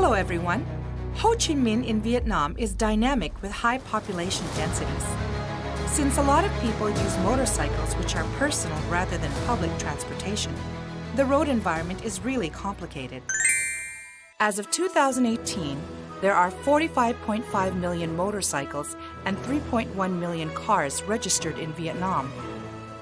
Hello everyone. Ho Chi Minh in Vietnam is dynamic with high population densities. Since a lot of people use motorcycles which are personal rather than public transportation, the road environment is really complicated. As of 2018, there are 45.5 million motorcycles and 3.1 million cars registered in Vietnam,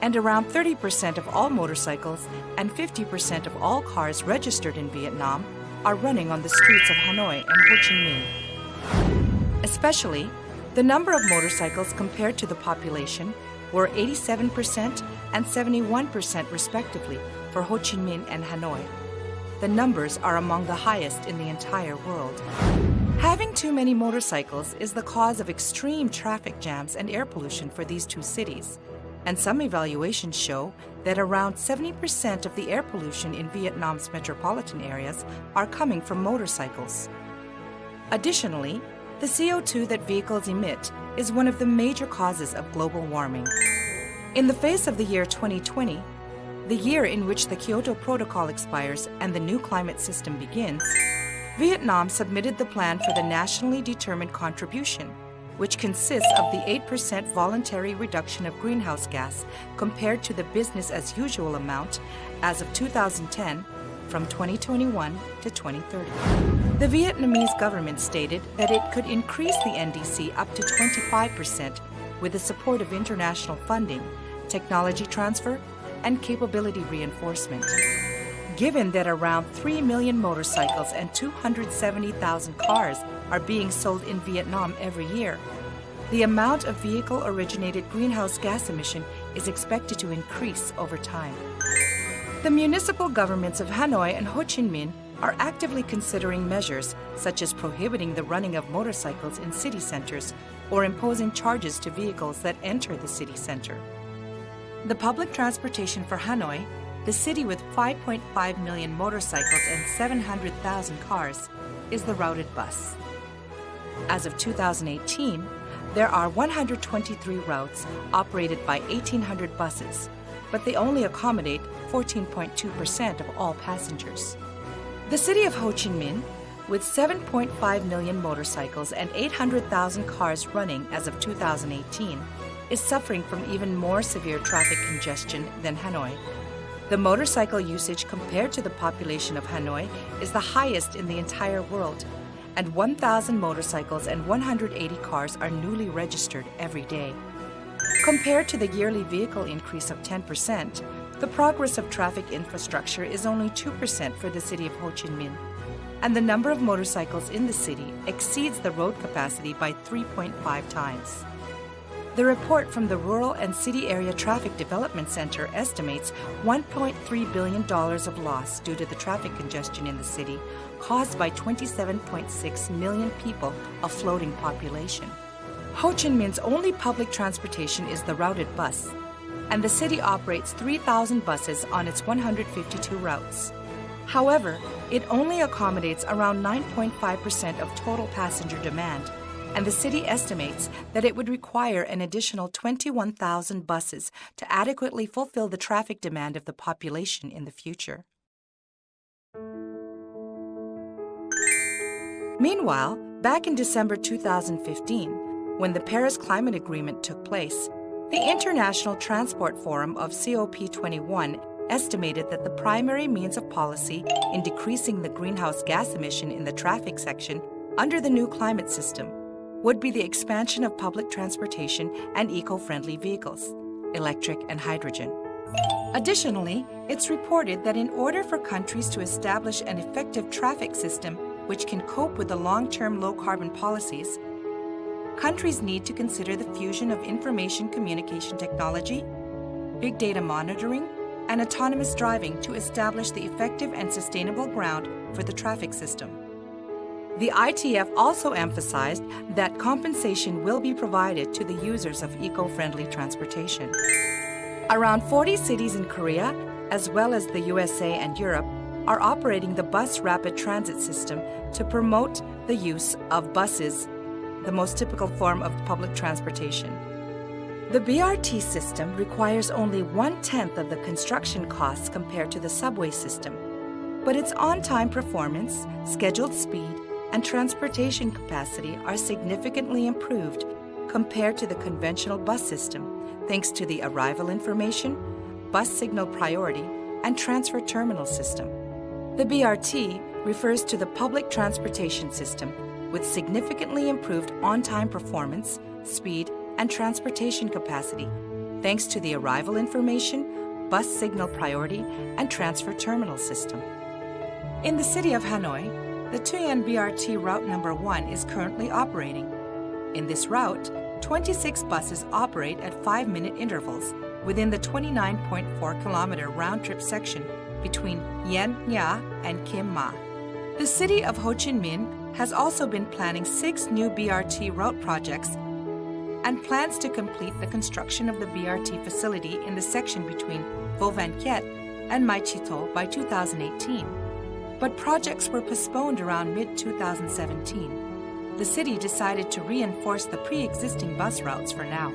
and around 30% of all motorcycles and 50% of all cars registered in Vietnam are running on the streets of Hanoi and Ho Chi Minh. Especially, the number of motorcycles compared to the population were 87% and 71% respectively for Ho Chi Minh and Hanoi. The numbers are among the highest in the entire world. Having too many motorcycles is the cause of extreme traffic jams and air pollution for these two cities, and some evaluations show that around 70% of the air pollution in Vietnam's metropolitan areas are coming from motorcycles. Additionally, the CO2 that vehicles emit is one of the major causes of global warming. In the face of the year 2020, the year in which the Kyoto Protocol expires and the new climate system begins, Vietnam submitted the plan for the nationally determined contribution, which consists of the 8% voluntary reduction of greenhouse gas compared to the business-as-usual amount as of 2010 from 2021 to 2030. The Vietnamese government stated that it could increase the NDC up to 25% with the support of international funding, technology transfer, and capability reinforcement. Given that around 3 million motorcycles and 270,000 cars are being sold in Vietnam every year, the amount of vehicle-originated greenhouse gas emission is expected to increase over time. The municipal governments of Hanoi and Ho Chi Minh are actively considering measures such as prohibiting the running of motorcycles in city centers or imposing charges to vehicles that enter the city center. The public transportation for Hanoi, the city with 5.5 million motorcycles and 700,000 cars, is the routed bus. As of 2018, there are 123 routes operated by 1,800 buses, but they only accommodate 14.2% of all passengers. The city of Ho Chi Minh, with 7.5 million motorcycles and 800,000 cars running as of 2018, is suffering from even more severe traffic congestion than Hanoi. The motorcycle usage compared to the population of Hanoi is the highest in the entire world, and 1,000 motorcycles and 180 cars are newly registered every day. Compared to the yearly vehicle increase of 10%, the progress of traffic infrastructure is only 2% for the city of Ho Chi Minh, and the number of motorcycles in the city exceeds the road capacity by 3.5 times. The report from the Rural and City Area Traffic Development Center estimates $1.3 billion of loss due to the traffic congestion in the city caused by 27.6 million people, a floating population. Ho Chi Minh's only public transportation is the routed bus, and the city operates 3,000 buses on its 152 routes. However, it only accommodates around 9.5% of total passenger demand, and the city estimates that it would require an additional 21,000 buses to adequately fulfill the traffic demand of the population in the future. Meanwhile, back in December 2015, when the Paris Climate Agreement took place, the International Transport Forum of COP21 estimated that the primary means of policy in decreasing the greenhouse gas emission in the traffic section under the new climate system would be the expansion of public transportation and eco-friendly vehicles, electric and hydrogen. Additionally, it's reported that in order for countries to establish an effective traffic system which can cope with the long-term low-carbon policies, countries need to consider the fusion of information communication technology, big data monitoring, and autonomous driving to establish the effective and sustainable ground for the traffic system. The ITF also emphasized that compensation will be provided to the users of eco-friendly transportation. Around 40 cities in Korea, as well as the USA and Europe, are operating the bus rapid transit system to promote the use of buses, the most typical form of public transportation. The BRT system requires only 1/10 of the construction costs compared to the subway system, but its on-time performance, scheduled speed, and transportation capacity are significantly improved compared to the conventional bus system, thanks to the arrival information, bus signal priority, and transfer terminal system. The BRT refers to the public transportation system with significantly improved on-time performance, speed, and transportation capacity, thanks to the arrival information, bus signal priority, and transfer terminal system. In the city of Hanoi, the Thuyen BRT Route Number 1 is currently operating. In this route, 26 buses operate at 5-minute intervals within the 29.4-kilometer round-trip section between Yen Nha and Kim Ma. The city of Ho Chi Minh has also been planning 6 new BRT route projects and plans to complete the construction of the BRT facility in the section between Vo Van Kiet and Mai Chi To by 2018. But projects were postponed around mid-2017. The city decided to reinforce the pre-existing bus routes for now.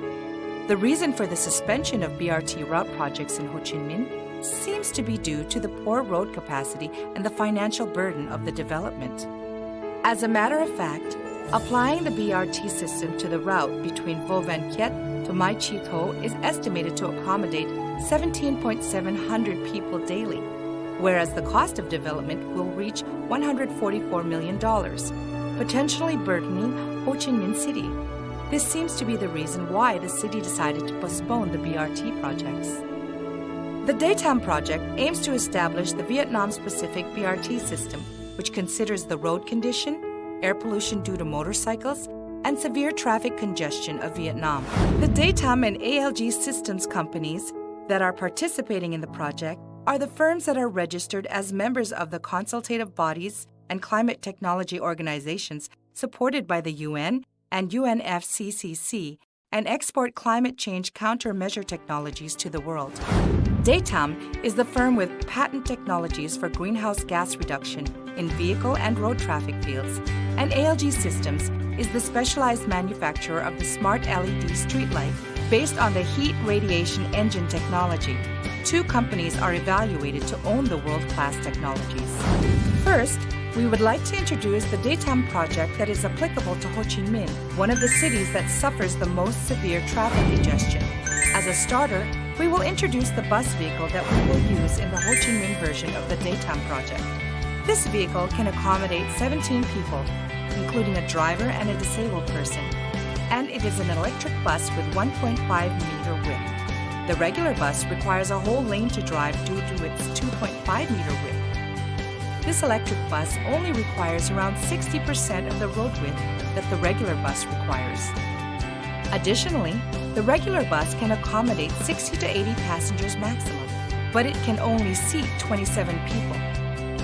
The reason for the suspension of BRT route projects in Ho Chi Minh seems to be due to the poor road capacity and the financial burden of the development. As a matter of fact, applying the BRT system to the route between Vo Van Kiet to Mai Chi To is estimated to accommodate 17,700 people daily, whereas the cost of development will reach $144 million, potentially burdening Ho Chi Minh City. This seems to be the reason why the city decided to postpone the BRT projects. The DATAM project aims to establish the Vietnam-specific BRT system, which considers the road condition, air pollution due to motorcycles, and severe traffic congestion of Vietnam. The DATAM and ALG systems companies that are participating in the project are the firms that are registered as members of the consultative bodies and climate technology organizations supported by the UN and UNFCCC and export climate change countermeasure technologies to the world. DATAM is the firm with patent technologies for greenhouse gas reduction in vehicle and road traffic fields, and ALG Systems is the specialized manufacturer of the smart LED streetlight based on the heat radiation engine technology. 2 companies are evaluated to own the world-class technologies. First, we would like to introduce the DATAM project that is applicable to Ho Chi Minh, one of the cities that suffers the most severe traffic congestion. As a starter, we will introduce the bus vehicle that we will use in the Ho Chi Minh version of the DATAM project. This vehicle can accommodate 17 people, including a driver and a disabled person, and it is an electric bus with 1.5-meter width. The regular bus requires a whole lane to drive due to its 2.5-meter width. This electric bus only requires around 60% of the road width that the regular bus requires. Additionally, the regular bus can accommodate 60 to 80 passengers maximum, but it can only seat 27 people.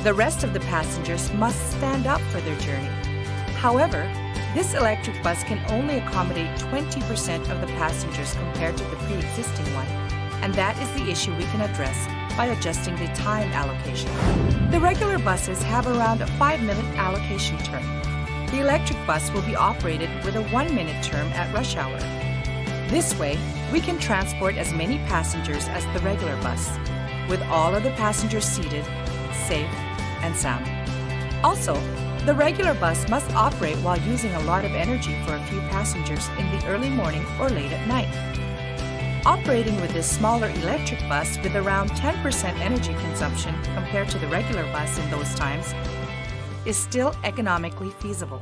The rest of the passengers must stand up for their journey. However, this electric bus can only accommodate 20% of the passengers compared to the pre-existing one, and that is the issue we can address by adjusting the time allocation. The regular buses have around a 5-minute allocation term. The electric bus will be operated with a 1-minute term at rush hour. This way, we can transport as many passengers as the regular bus, with all of the passengers seated, safe, and sound. Also, the regular bus must operate while using a lot of energy for a few passengers in the early morning or late at night. Operating with this smaller electric bus with around 10% energy consumption compared to the regular bus in those times is still economically feasible.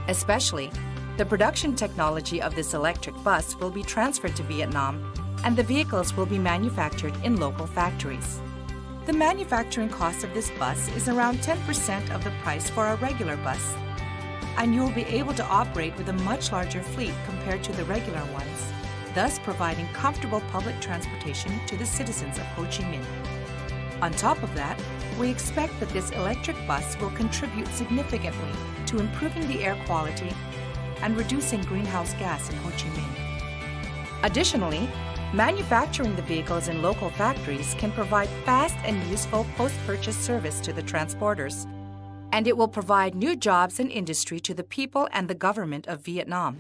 Especially, the production technology of this electric bus will be transferred to Vietnam, and the vehicles will be manufactured in local factories. The manufacturing cost of this bus is around 10% of the price for a regular bus, and you will be able to operate with a much larger fleet compared to the regular ones, thus providing comfortable public transportation to the citizens of Ho Chi Minh. On top of that, we expect that this electric bus will contribute significantly to improving the air quality and reducing greenhouse gas in Ho Chi Minh. Additionally, manufacturing the vehicles in local factories can provide fast and useful post-purchase service to the transporters, and it will provide new jobs and industry to the people and the government of Vietnam.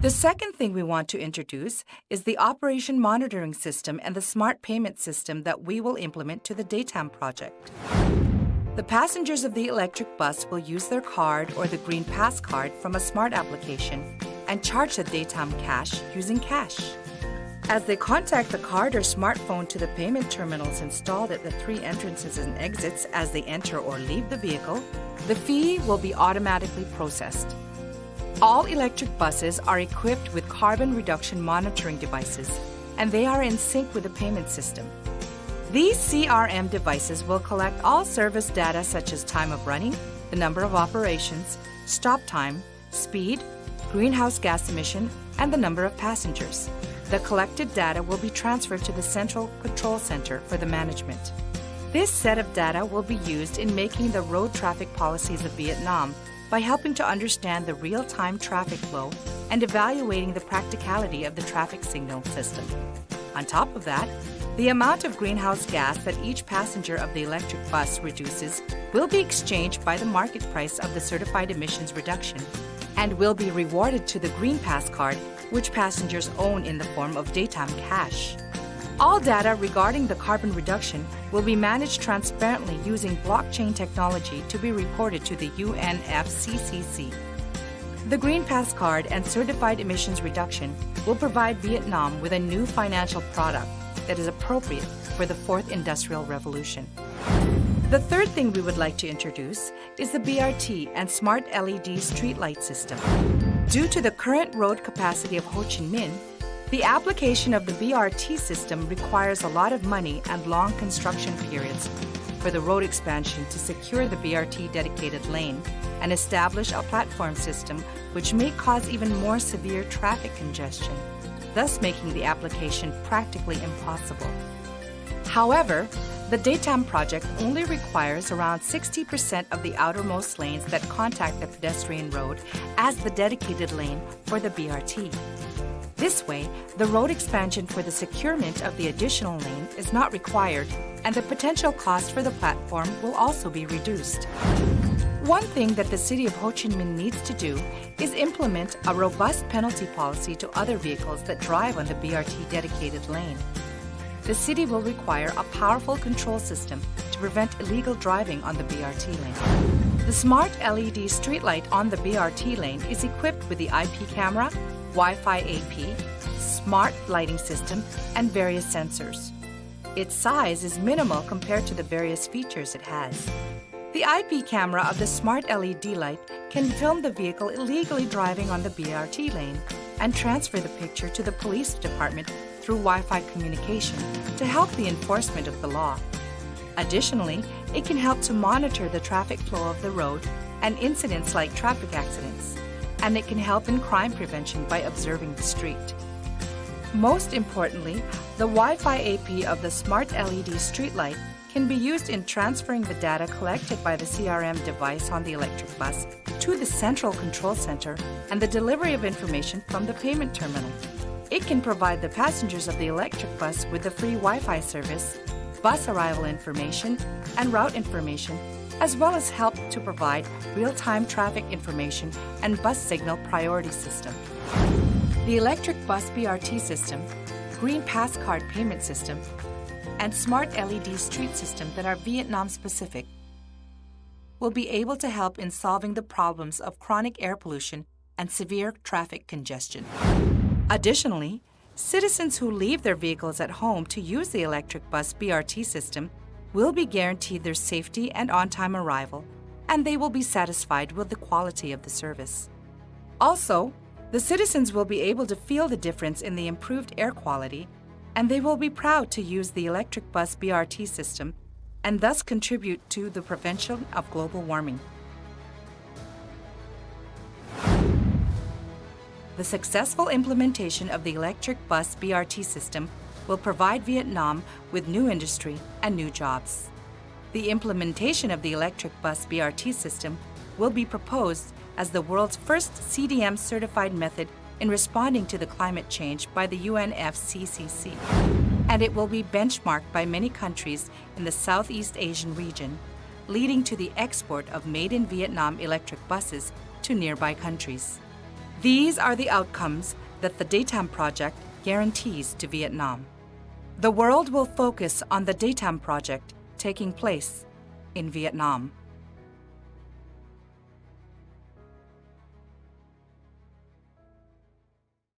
The second thing we want to introduce is the operation monitoring system and the smart payment system that we will implement to the DATAM project. The passengers of the electric bus will use their card or the Green Pass card from a smart application and charge the DATAM cash using cash. As they contact the card or smartphone to the payment terminals installed at the 3 entrances and exits as they enter or leave the vehicle, the fee will be automatically processed. All electric buses are equipped with carbon reduction monitoring devices, and they are in sync with the payment system. These CRM devices will collect all service data such as time of running, the number of operations, stop time, speed, greenhouse gas emission, and the number of passengers. The collected data will be transferred to the Central Control Center for the management. This set of data will be used in making the road traffic policies of Vietnam by helping to understand the real-time traffic flow and evaluating the practicality of the traffic signal system. On top of that, the amount of greenhouse gas that each passenger of the electric bus reduces will be exchanged by the market price of the certified emissions reduction and will be rewarded to the Green Pass card, which passengers own in the form of DATAM cash. All data regarding the carbon reduction will be managed transparently using blockchain technology to be reported to the UNFCCC. The Green Pass card and certified emissions reduction will provide Vietnam with a new financial product that is appropriate for the 4th Industrial Revolution. The third thing we would like to introduce is the BRT and Smart LED streetlight system. Due to the current road capacity of Ho Chi Minh, the application of the BRT system requires a lot of money and long construction periods for the road expansion to secure the BRT dedicated lane and establish a platform system which may cause even more severe traffic congestion, thus making the application practically impossible. However, the DATAM project only requires around 60% of the outermost lanes that contact the pedestrian road as the dedicated lane for the BRT. This way, the road expansion for the securement of the additional lane is not required, and the potential cost for the platform will also be reduced. One thing that the City of Ho Chi Minh needs to do is implement a robust penalty policy to other vehicles that drive on the BRT dedicated lane. The city will require a powerful control system to prevent illegal driving on the BRT lane. The smart LED streetlight on the BRT lane is equipped with the IP camera, Wi-Fi AP, smart lighting system, and various sensors. Its size is minimal compared to the various features it has. The IP camera of the smart LED light can film the vehicle illegally driving on the BRT lane and transfer the picture to the police department through Wi-Fi communication to help the enforcement of the law. Additionally, it can help to monitor the traffic flow of the road and incidents like traffic accidents, and it can help in crime prevention by observing the street. Most importantly, the Wi-Fi AP of the smart LED streetlight can be used in transferring the data collected by the CRM device on the electric bus to the Central Control Center and the delivery of information from the payment terminal. It can provide the passengers of the electric bus with the free Wi-Fi service, bus arrival information, and route information, as well as help to provide real-time traffic information and bus signal priority system. The electric bus BRT system, Green Pass card payment system, and smart LED street system that are Vietnam-specific will be able to help in solving the problems of chronic air pollution and severe traffic congestion. Additionally, citizens who leave their vehicles at home to use the electric bus BRT system will be guaranteed their safety and on-time arrival, and they will be satisfied with the quality of the service. Also, the citizens will be able to feel the difference in the improved air quality, and they will be proud to use the electric bus BRT system and thus contribute to the prevention of global warming. The successful implementation of the electric bus BRT system will provide Vietnam with new industry and new jobs. The implementation of the electric bus BRT system will be proposed as the world's first CDM-certified method in responding to the climate change by the UNFCCC, and it will be benchmarked by many countries in the Southeast Asian region, leading to the export of made-in-Vietnam electric buses to nearby countries. These are the outcomes that the DATAM project guarantees to Vietnam. The world will focus on the DATAM project taking place in Vietnam.